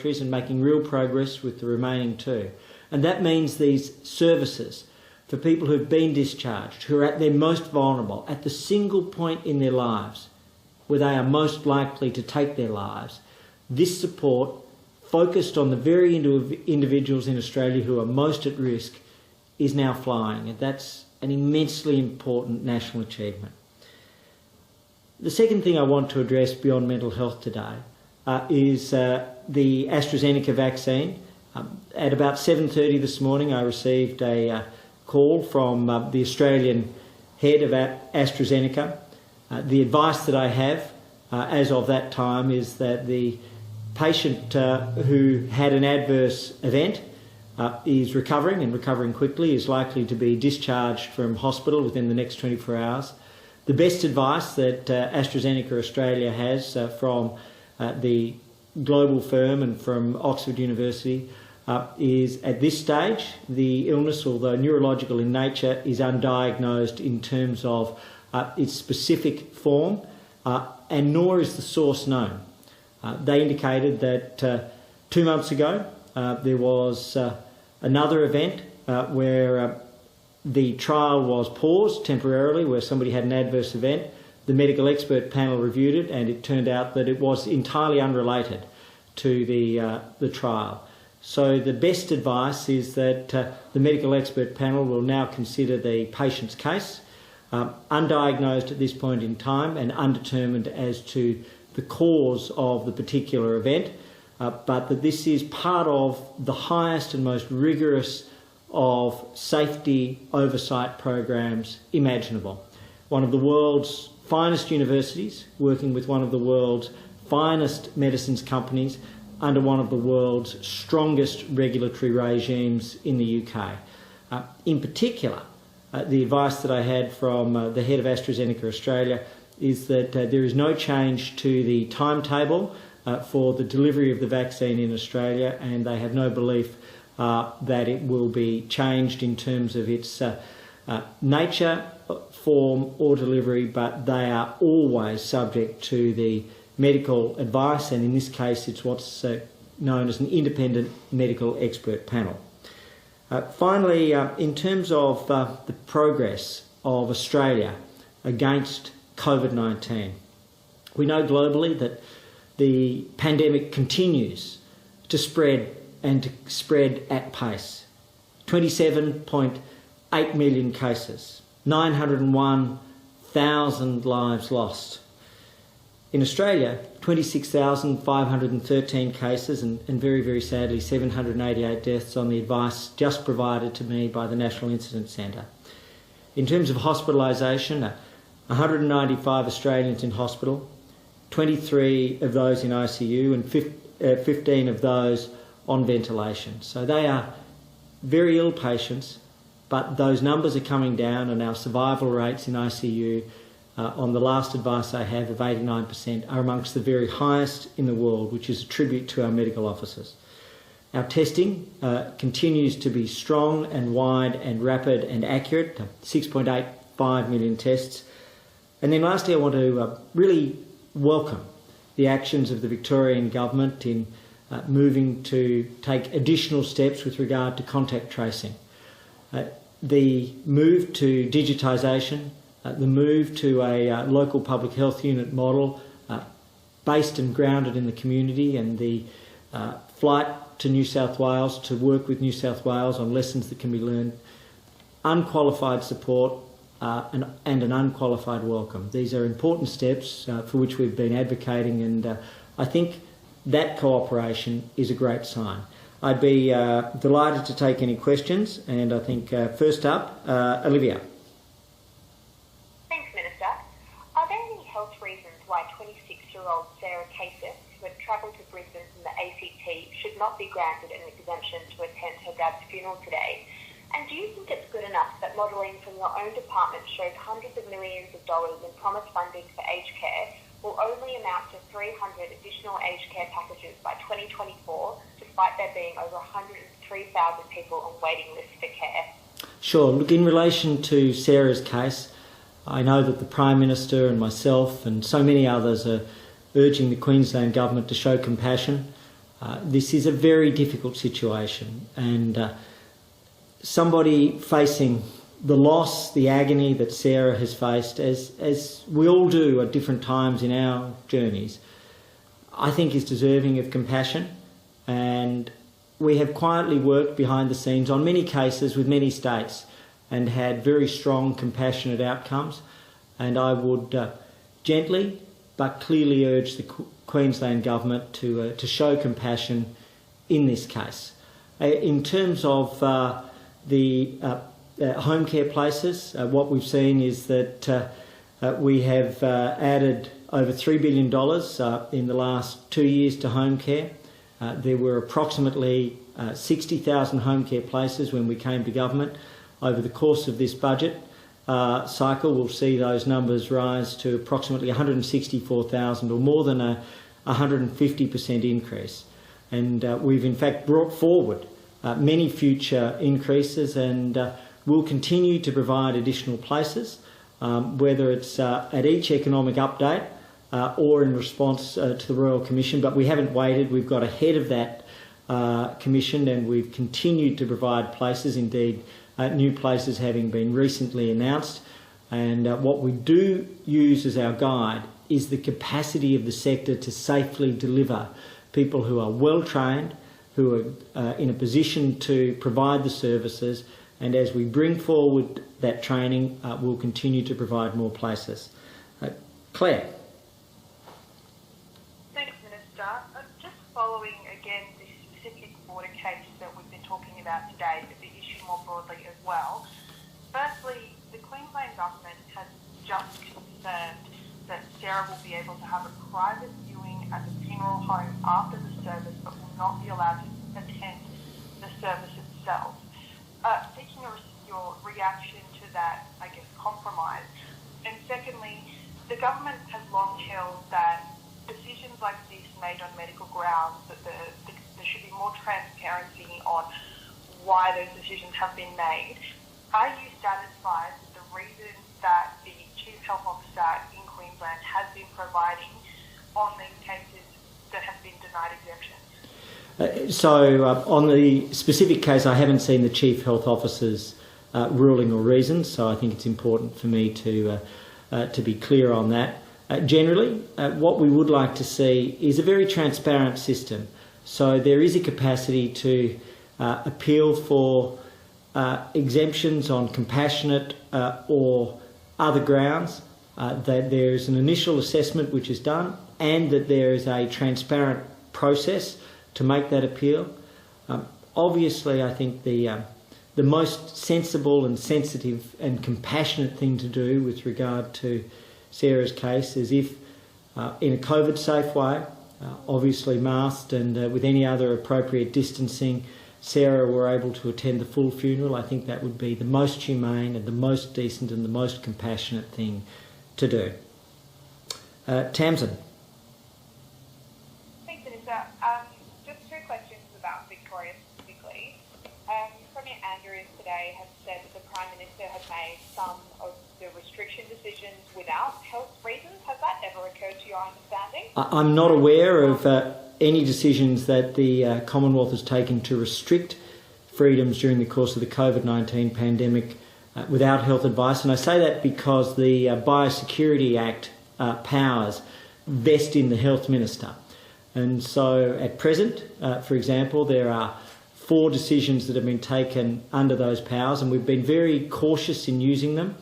territories and making real progress with the remaining 2. And that means these services for people who've been discharged, who are at their most vulnerable, at the single point in their lives where they are most likely to take their lives. This support, focused on the very individuals in Australia who are most at risk, is now flying, and that's an immensely important national achievement. The second thing I want to address beyond mental health today is the AstraZeneca vaccine. At about 7:30 this morning, I received a call from the Australian head of AstraZeneca. The advice that I have as of that time is that the patient who had an adverse event is recovering and recovering quickly, is likely to be discharged from hospital within the next 24 hours. The best advice that AstraZeneca Australia has from the global firm and from Oxford University is at this stage the illness, although neurological in nature, is undiagnosed in terms of its specific form, and nor is the source known. They indicated that 2 months ago there was another event where the trial was paused temporarily, where somebody had an adverse event. The medical expert panel reviewed it, and it turned out that it was entirely unrelated to the trial. So the best advice is that the medical expert panel will now consider the patient's case, undiagnosed at this point in time and undetermined as to the cause of the particular event, but that this is part of the highest and most rigorous of safety oversight programs imaginable. One of the world's finest universities, working with one of the world's finest medicines companies, under one of the world's strongest regulatory regimes in the UK. In particular, the advice that I had from the head of AstraZeneca Australia is that there is no change to the timetable for the delivery of the vaccine in Australia, and they have no belief that it will be changed in terms of its nature, form or delivery, but they are always subject to the medical advice, and in this case it's what's known as an independent medical expert panel. Finally, in terms of the progress of Australia against COVID-19, we know globally that the pandemic continues to spread and to spread at pace. 27.8 million cases, 901,000 lives lost. In Australia, 26,513 cases and very, very sadly 788 deaths on the advice just provided to me by the National Incident Centre. In terms of hospitalisation, 195 Australians in hospital, 23 of those in ICU and 15 of those on ventilation. So they are very ill patients, but those numbers are coming down, and our survival rates in ICU on the last advice I have of 89% are amongst the very highest in the world, which is a tribute to our medical officers. Our testing continues to be strong and wide and rapid and accurate, 6.85 million tests. And then lastly, I want to really welcome the actions of the Victorian Government in moving to take additional steps with regard to contact tracing. The move to digitisation, the move to a local public health unit model based and grounded in the community, and the flight to New South Wales to work with New South Wales on lessons that can be learned, unqualified support and an unqualified welcome. These are important steps for which we've been advocating, and I think that cooperation is a great sign. I'd be delighted to take any questions, and I think first up, Olivia. Thanks, Minister. Are there any health reasons why 26-year-old Sarah Kasich, who had travelled to Brisbane from the ACT, should not be granted an exemption to attend her dad's funeral today? And do you think it's good enough that modelling from your own department showed hundreds of millions of dollars in promised funding for aged care will only amount to 300 additional aged care packages by 2024, despite there being over 103,000 people on waiting lists for care? Sure. Look, in relation to Sarah's case, I know that the Prime Minister and myself and so many others are urging the Queensland Government to show compassion. This is a very difficult situation, and somebody facing the loss, the agony that Sarah has faced, as we all do at different times in our journeys, I think is deserving of compassion. And we have quietly worked behind the scenes on many cases with many states and had very strong, compassionate outcomes. And I would gently but clearly urge the Queensland Government to show compassion in this case. In terms of the home care places, what we've seen is that we have added over $3 billion in the last 2 years to home care. There were approximately 60,000 home care places when we came to government. Over the course of this budget cycle, we'll see those numbers rise to approximately 164,000, or more than a 150% increase. And we've in fact brought forward many future increases, and we'll continue to provide additional places, whether it's at each economic update or in response to the Royal Commission. But we haven't waited. We've got ahead of that commission, and we've continued to provide places, indeed new places having been recently announced. And what we do use as our guide is the capacity of the sector to safely deliver people who are well trained, who are in a position to provide the services. And as we bring forward that training, we'll continue to provide more places. Claire. Thanks, Minister. Just following again this specific border case that we've been talking about today, but the issue more broadly as well. Firstly, the Queensland Government has just confirmed that Sarah will be able to have a private viewing at the funeral home after the service, but will not be allowed to attend the service itself. Seeking your reaction to that, I guess, compromise. And secondly, the government has long held that decisions like this made on medical grounds, that there should be more transparency on why those decisions have been made. Are you satisfied with the reasons that the Chief Health Officer in Queensland has been providing on these cases that have been denied exemptions? So on the specific case, I haven't seen the Chief Health Officer's ruling or reasons, so I think it's important for me to be clear on that. Generally, what we would like to see is a very transparent system. So there is a capacity to appeal for exemptions on compassionate or other grounds, that there is an initial assessment which is done, and that there is a transparent process to make that appeal. Obviously, I think the most sensible and sensitive and compassionate thing to do with regard to Sarah's case is if, in a COVID-safe way, obviously masked and with any other appropriate distancing, Sarah were able to attend the full funeral. I think that would be the most humane and the most decent and the most compassionate thing to do. Tamsin. Thanks, Minister. Just two questions about Victoria specifically. Premier Andrews today has said that the Prime Minister has made some of the restriction decisions without health reasons. Has that ever occurred to your understanding? I'm not aware of any decisions that the Commonwealth has taken to restrict freedoms during the course of the COVID-19 pandemic without health advice. And I say that because the Biosecurity Act powers vest in the Health Minister. And so at present, for example, there are 4 decisions that have been taken under those powers, and we've been very cautious in using them.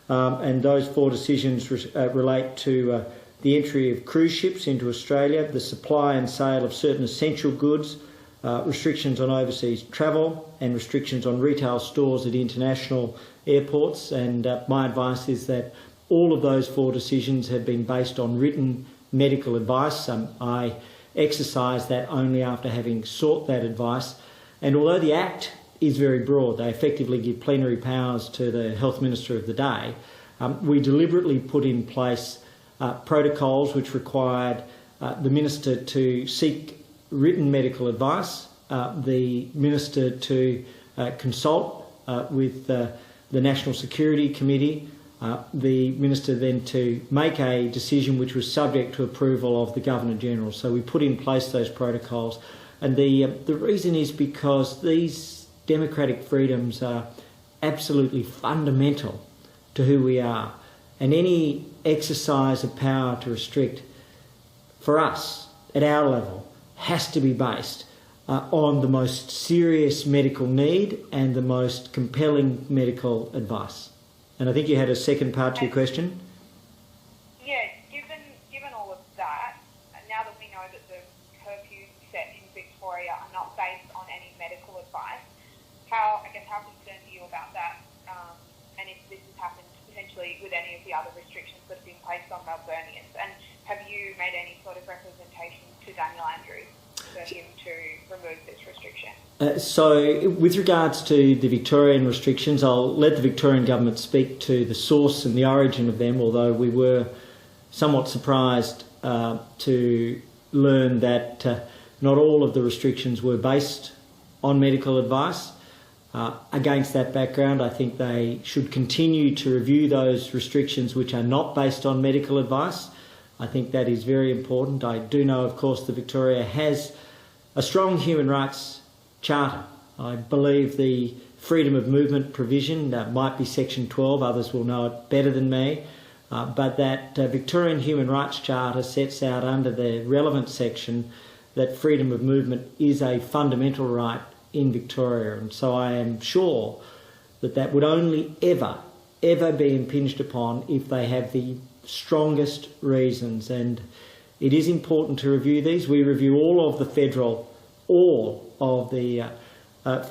And those 4 decisions relate to the entry of cruise ships into Australia, the supply and sale of certain essential goods, restrictions on overseas travel, and restrictions on retail stores at international airports. And my advice is that all of those 4 decisions have been based on written medical advice. I exercise that only after having sought that advice. And although the Act is very broad, they effectively give plenary powers to the Health Minister of the day, we deliberately put in place protocols which required the Minister to seek written medical advice, the Minister to consult with the National Security Committee, the Minister then to make a decision which was subject to approval of the Governor-General. So we put in place those protocols. And the reason is because these democratic freedoms are absolutely fundamental to who we are. And any exercise of power to restrict, for us, at our level, has to be based on the most serious medical need and the most compelling medical advice. And I think you had a second part to your question. Yeah, given all of that, now that we know that the curfews set in Victoria are not based on any medical advice, how concerned are you about that? And if this has happened potentially with any of the other restrictions that have been placed on Melburnians? And have you made any sort of representation to Daniel Andrews for him to remove this restriction? So with regards to the Victorian restrictions, I'll let the Victorian government speak to the source and the origin of them, although we were somewhat surprised to learn that not all of the restrictions were based on medical advice. Against that background, I think they should continue to review those restrictions which are not based on medical advice. I think that is very important. I do know, of course, that Victoria has a strong human rights charter. I believe the freedom of movement provision might be Section 12, others will know it better than me, but that Victorian Human Rights Charter sets out under the relevant section that freedom of movement is a fundamental right in Victoria, and so I am sure that that would only ever be impinged upon if they have the strongest reasons. And it is important to review these. We review all of the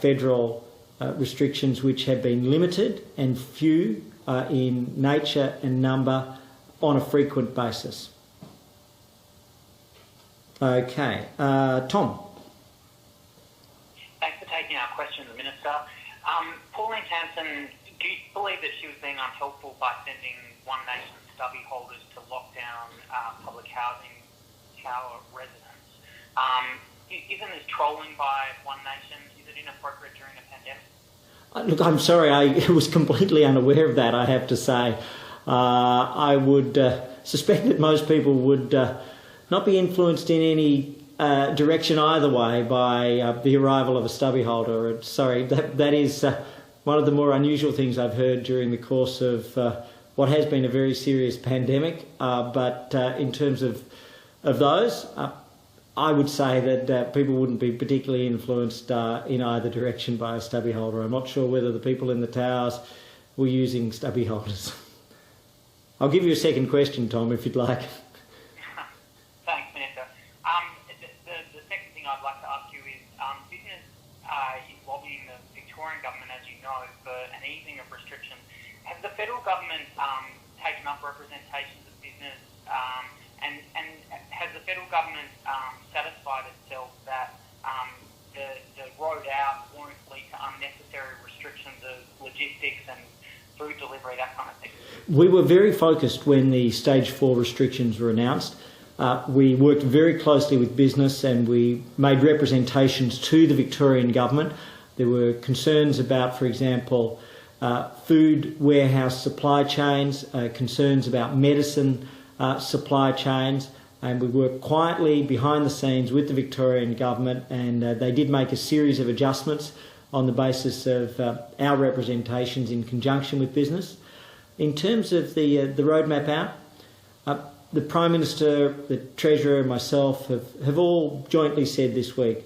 federal restrictions which have been limited and few in nature and number on a frequent basis. Okay, Tom. Thanks for taking our question, the Minister. Pauline Hanson, do you believe that she was being unhelpful by sending One Nation stubby holders to lock down public housing tower residents? Isn't this trolling by One Nation? Is it inappropriate during a pandemic? Look, I'm sorry, I was completely unaware of that, I have to say. I would suspect that most people would not be influenced in any direction either way by the arrival of a stubby holder. Sorry, that is one of the more unusual things I've heard during the course of what has been a very serious pandemic. But in terms of those, I would say that people wouldn't be particularly influenced in either direction by a stubby holder. I'm not sure whether the people in the towers were using stubby holders. I'll give you a second question, Tom, if you'd like. Thanks, Minister. The second thing I'd like to ask you is, business is lobbying the Victorian government, as you know, for an easing of restrictions. Has the federal government taken up representations of business, and has the federal government satisfied itself that the road out won't lead to unnecessary restrictions of logistics and food delivery, that kind of thing? We were very focused when the Stage 4 restrictions were announced. We worked very closely with business and we made representations to the Victorian government. There were concerns about, for example, food warehouse supply chains, concerns about medicine supply chains, and we worked quietly behind the scenes with the Victorian government, and they did make a series of adjustments on the basis of our representations in conjunction with business. In terms of the roadmap out, the Prime Minister, the Treasurer and myself have all jointly said this week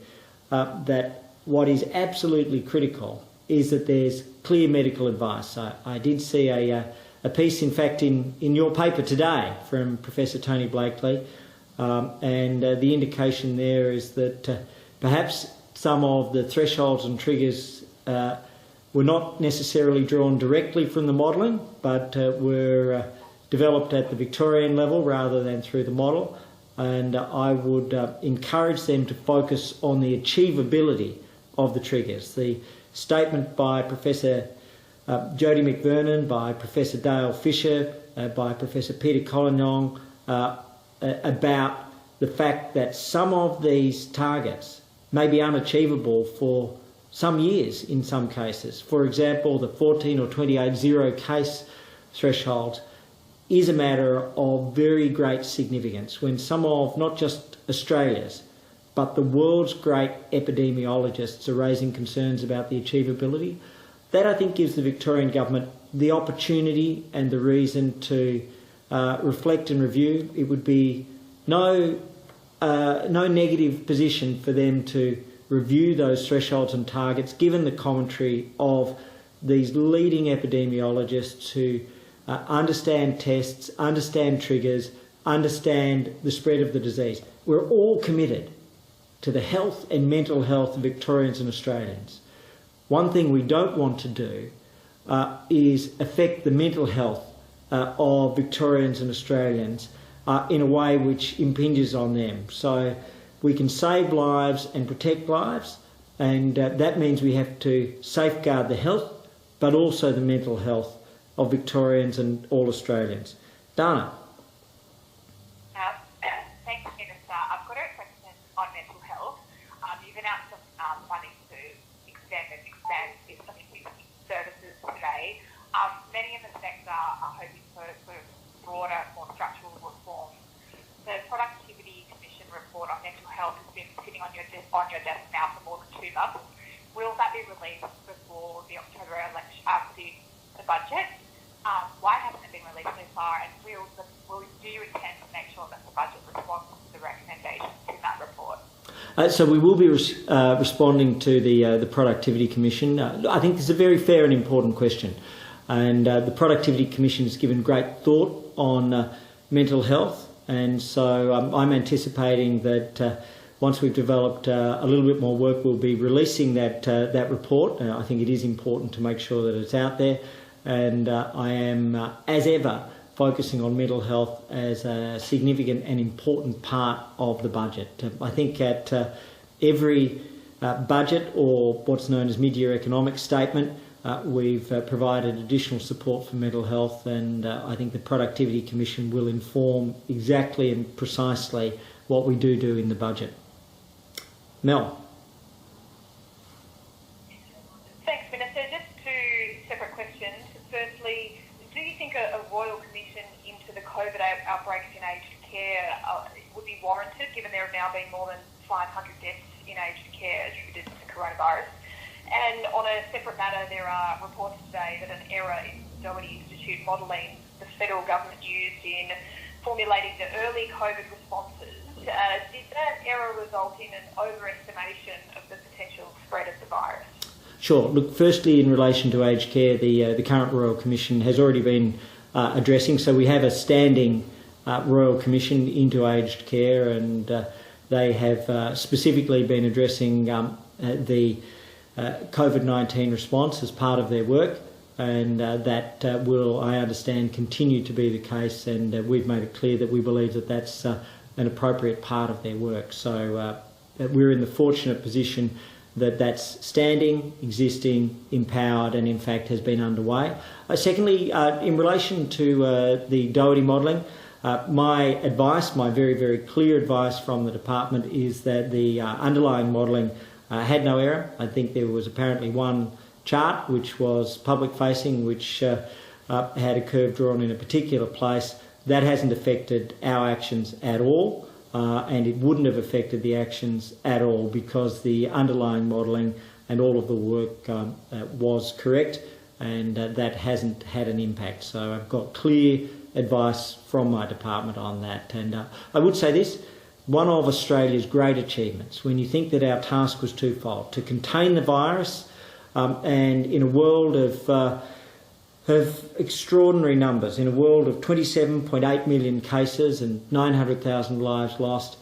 that what is absolutely critical is that there's clear medical advice. I did see a piece, in fact, in your paper today from Professor Tony Blakely, and the indication there is that perhaps some of the thresholds and triggers were not necessarily drawn directly from the modelling, but were developed at the Victorian level rather than through the model. And I would encourage them to focus on the achievability of the triggers. The statement by Professor Jodie McVernon, by Professor Dale Fisher, by Professor Peter Collignon about the fact that some of these targets may be unachievable for some years in some cases. For example, the 14 or 28 zero case threshold is a matter of very great significance when some of not just Australia's but the world's great epidemiologists are raising concerns about the achievability. That, I think, gives the Victorian government the opportunity and the reason to reflect and review. It would be no negative position for them to review those thresholds and targets, given the commentary of these leading epidemiologists who understand tests, understand triggers, understand the spread of the disease. We're all committed to the health and mental health of Victorians and Australians. One thing we don't want to do is affect the mental health of Victorians and Australians in a way which impinges on them. So we can save lives and protect lives, and that means we have to safeguard the health, but also the mental health of Victorians and all Australians. Dana. Thanks, Minister. I've got a question on mental health. You've announced some funding to expand these services today. Many in the sector are hoping for sort of broader, more structural reforms. The Productivity Commission report on mental health has been sitting on your desk now for more than 2 months. Will that be released before the October election, the budget? Why hasn't it been released so far? And do you intend to make sure that the budget responds to the recommendations in that report? So we will be responding to the Productivity Commission. I think this is a very fair and important question. And the Productivity Commission has given great thought on mental health. And so I'm anticipating that once we've developed a little bit more work, we'll be releasing that report. I think it is important to make sure that it's out there. And I am, as ever, focusing on mental health as a significant and important part of the budget. I think at every budget, or what's known as mid-year economic statement, we've provided additional support for mental health, and I think the Productivity Commission will inform exactly and precisely what we do in the budget. Mel. Thanks, Minister. Just 2 separate questions. Firstly, do you think a royal commission into the COVID outbreaks in aged care would be warranted, given there have now been more than 500 deaths in aged care attributed to coronavirus? And on a separate matter, there are reports today that an error in Doherty Institute modelling the federal government used in formulating the early COVID responses. Did that error result in an overestimation of the potential spread of the virus? Sure. Look, firstly, in relation to aged care, the current Royal Commission has already been addressing. So we have a standing Royal Commission into aged care, and they have specifically been addressing the COVID-19 response as part of their work, and that will, I understand, continue to be the case, and we've made it clear that we believe that that's an appropriate part of their work. So we're in the fortunate position that that's standing, existing, empowered, and in fact has been underway. Secondly, in relation to the Doherty modelling, my advice, my very, very clear advice from the department is that the underlying modelling had no error. I think there was apparently one chart which was public-facing, which had a curve drawn in a particular place. That hasn't affected our actions at all, and it wouldn't have affected the actions at all because the underlying modelling and all of the work was correct, and that hasn't had an impact. So I've got clear advice from my department on that. And I would say this, one of Australia's great achievements, when you think that our task was twofold, to contain the virus, and in a world of extraordinary numbers, in a world of 27.8 million cases and 900,000 lives lost,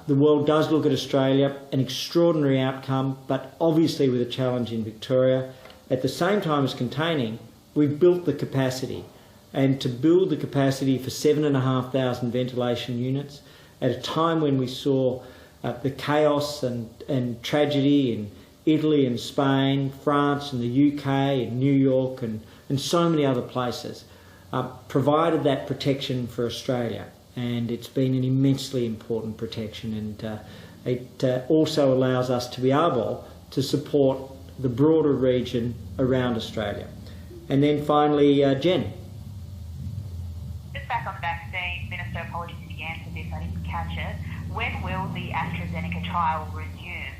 the world does look at Australia, an extraordinary outcome, but obviously with a challenge in Victoria. At the same time as containing, we've built the capacity, and to build the capacity for 7,500 ventilation units at a time when we saw the chaos and tragedy in Italy and Spain, France and the UK and New York and so many other places, provided that protection for Australia. And it's been an immensely important protection, and it also allows us to be able to support the broader region around Australia. And then finally, Jen. Just back on the vaccine, Minister, apologies if you answered this, I didn't catch it. when will the AstraZeneca trial resume?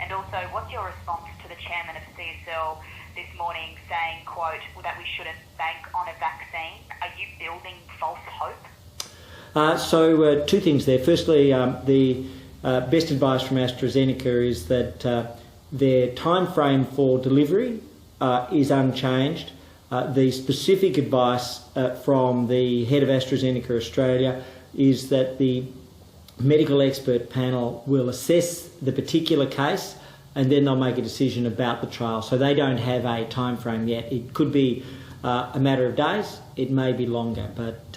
And also, what's your response to the chairman of CSL this morning saying, quote, that we shouldn't bank on a vaccine? Are you building false hope? So two things there. Firstly, the best advice from AstraZeneca is that their time frame for delivery is unchanged. The specific advice from the head of AstraZeneca Australia is that the medical expert panel will assess the particular case and then they'll make a decision about the trial. So they don't have a time frame yet. It could be a matter of days, it may be longer, but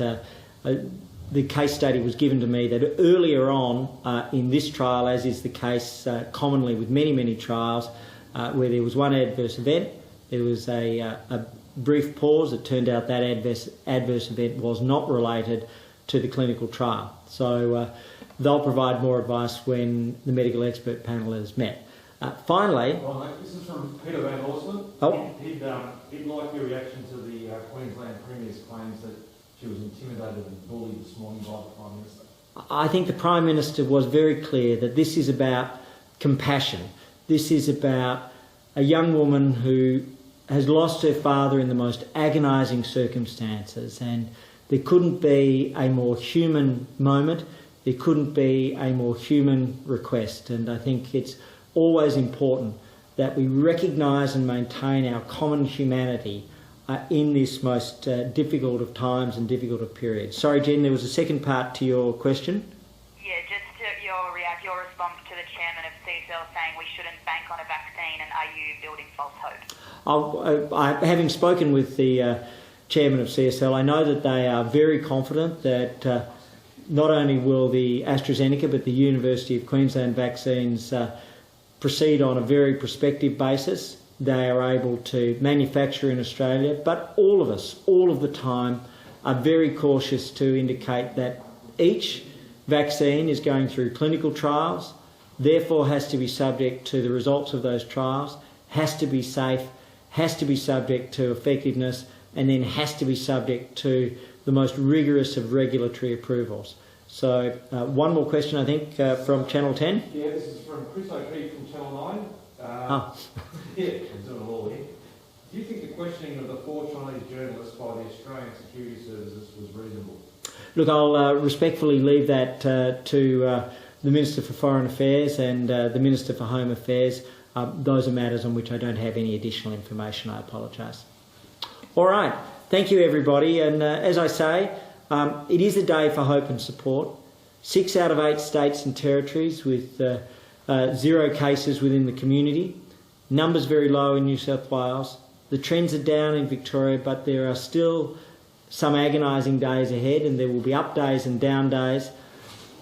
the case study was given to me that earlier on in this trial, as is the case commonly with many trials, where there was one adverse event, there was a brief pause. It turned out that adverse event was not related to the clinical trial. So they'll provide more advice when the medical expert panel is met. Finally... Well, this is from Peter Van Orsman. Oh. He'd like your reaction to the Queensland Premier's claims that she was intimidated and bullied this morning by the Prime Minister. I think the Prime Minister was very clear that this is about compassion. This is about a young woman who has lost her father in the most agonising circumstances, and there couldn't be a more human moment, there couldn't be a more human request, and I think it's always important that we recognise and maintain our common humanity in this most difficult of times and difficult of periods. Sorry, Jen, there was a second part to your question. Yeah, just your response to the chairman of CSL saying we shouldn't bank on a vaccine, and are you building false hope? Having spoken with the chairman of CSL, I know that they are very confident that not only will the AstraZeneca but the University of Queensland vaccines proceed on a very prospective basis. They are able to manufacture in Australia, but all of us, all of the time, are very cautious to indicate that each vaccine is going through clinical trials, therefore has to be subject to the results of those trials, has to be safe, has to be subject to effectiveness, and then has to be subject to the most rigorous of regulatory approvals. So one more question, I think, from Channel 10. Yeah, this is from Chris O'Keefe from Channel 9. Yeah, I'm doing it all here. Do you think the questioning of the 4 Chinese journalists by the Australian Security Services was reasonable? Look, I'll respectfully leave that to the Minister for Foreign Affairs and the Minister for Home Affairs. Those are matters on which I don't have any additional information. I apologise. All right. Thank you, everybody. And as I say, it is a day for hope and support. 6 out of 8 states and territories with 0 cases within the community. Numbers very low in New South Wales. The trends are down in Victoria, but there are still some agonising days ahead, and there will be up days and down days.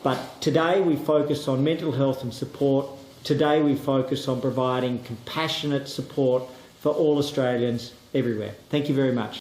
But today we focus on mental health and support. Today we focus on providing compassionate support for all Australians everywhere. Thank you very much.